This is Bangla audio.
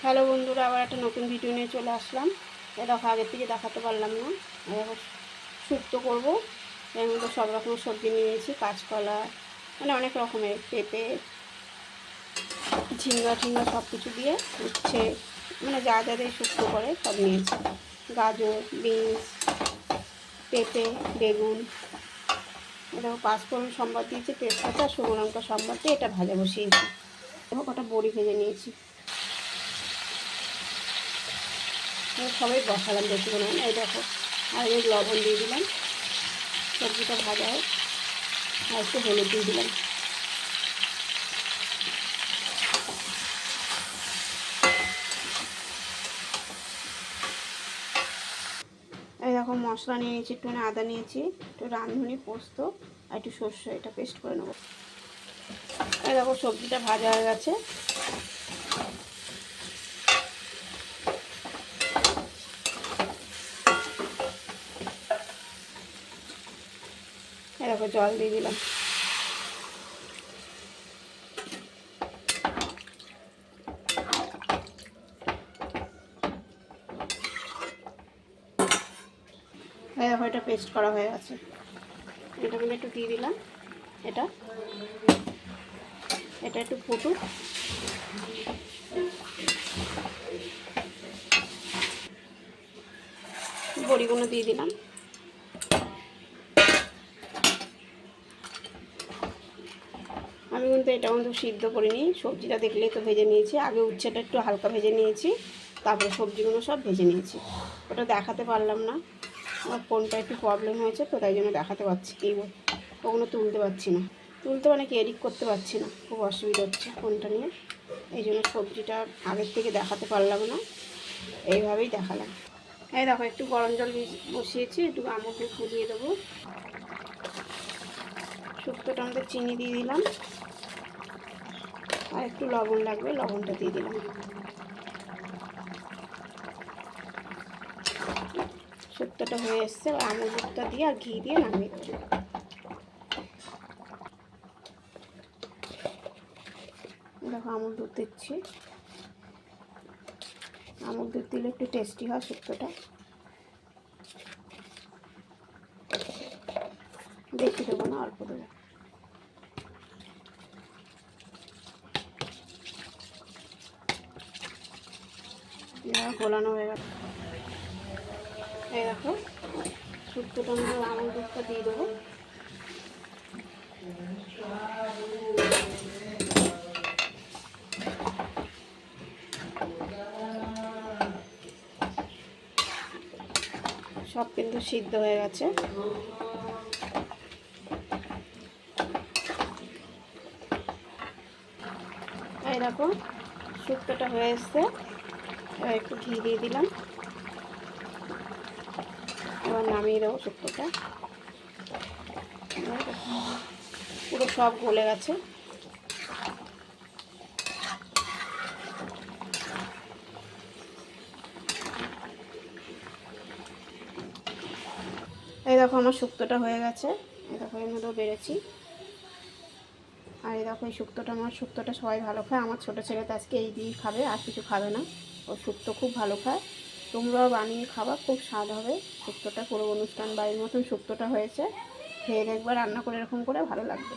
হ্যালো বন্ধুরা, আবার একটা নতুন ভিডিও নিয়ে চলে আসলাম। দেখো, আগের থেকে দেখাতে পারলাম না। দেখো, শুক্তো করবো। এর মধ্যে সব রকমের সবজি নিয়েছি, কাঁচকলা, মানে অনেক রকমের, পেঁপে, ঝিঙ্গা ঝিঙ্গা সব কিছু দিয়ে উচ্ছে, মানে যা যা দিয়ে শুক্তো করে সব নিয়েছি। গাজর, বিনস, পেঁপে, বেগুন। দেখো, পাঁচফোড়ন সম্বাদ দিয়েছি, তেজপাতা, শুকনো লঙ্কা সম্বাদ দিয়ে এটা ভাজা বসিয়েছি। দেখো, কটা বড়ি ভেজে নিয়েছি। সবাই বসালাম বেশি করে, এই দেখো, আর এই লবণ দিয়ে দিলাম, সবজিটা ভাজা হোক, আর একটু হলুদ দিয়ে দিলাম। এই দেখো, মশলা নিয়ে নিয়েছি, একটু আদা নিয়েছি, একটু রাঁধুনি, পোস্ত আর একটু সর্ষে, এটা পেস্ট করে নেবো। এই দেখো, সবজিটা ভাজা হয়ে গেছে। এই দেখো, জল দিয়ে দিলাম। এই দেখো, এটা পেস্ট করা হয়ে গেছে। এটা আমি একটু দিয়ে দিলাম। এটা এটা একটু ফুটুক। বড়িগুলো দিয়ে দিলাম। আমি কিন্তু এটা কিন্তু সিদ্ধ করিনি, সবজিটা দেখলেই তো ভেজে নিয়েছি। আগে উচ্ছেটা একটু হালকা ভেজে নিয়েছি, তারপরে সবজিগুলো সব ভেজে নিয়েছি। ওটা দেখাতে পারলাম না, আমার ফোনটা একটু প্রবলেম হয়েছে, তো তাই জন্য দেখাতে পারছি কি, ওগুলো তুলতে পারছি না। তুলতে মানে কি, এডিট করতে পারছি না, খুব অসুবিধা হচ্ছে ফোনটা নিয়ে। এই জন্য সবজিটা আগের থেকে দেখাতে পারলাম না, এইভাবেই দেখালাম। এই দেখো, একটু গরম জল বসিয়েছি, একটু আমুল দুধ ফুটিয়ে দেবো। শুক্তোটার মধ্যে চিনি দিয়ে দিলাম, আর একটু লবণ লাগবে, লবণটা দিয়ে দিলাম। শুক্তোটা হয়ে এসছে, আমুল দুধটা দিয়ে আর ঘি দিয়ে নামিয়ে দেবো। দেখো, আমুল দুধ দিচ্ছি। আমুল দুধ দিলে একটু টেস্টি হয় শুক্তোটা। বেশি দেবো না, অল্প দেবো। গোলানো হয়ে গেল। এই দেখো, শুক্তোটার মধ্যে আমুল দুধটা দিয়ে দেবো। সব কিন্তু সিদ্ধ হয়ে গেছে। এই দেখো, শুক্তোটা হয়ে এসছে। এবার একটু ঘি দিয়ে দিলাম। এবার নামিয়ে দেবো শুক্তোটা। পুরো সব গলে গেছে। এই দেখো, আমার শুক্তোটা হয়ে গেছে। এই দেখো, এর মধ্যেও বেড়েছি। আর এই দেখো, এই শুক্তোটা সবাই ভালো খায়। আমার ছোটো ছেলে তো আজকে এই দিয়েই খাবে, আর কিছু খাবে না। ও শুক্তো খুব ভালো খায়। তোমরাও বানিয়ে খাবা, খুব স্বাদ হবে শুক্তোটা। পুরো অনুষ্ঠান বাড়ির মতন শুক্তোটা হয়েছে। খেয়ে দেখবার, রান্না করে এরকম করে ভালো লাগবে।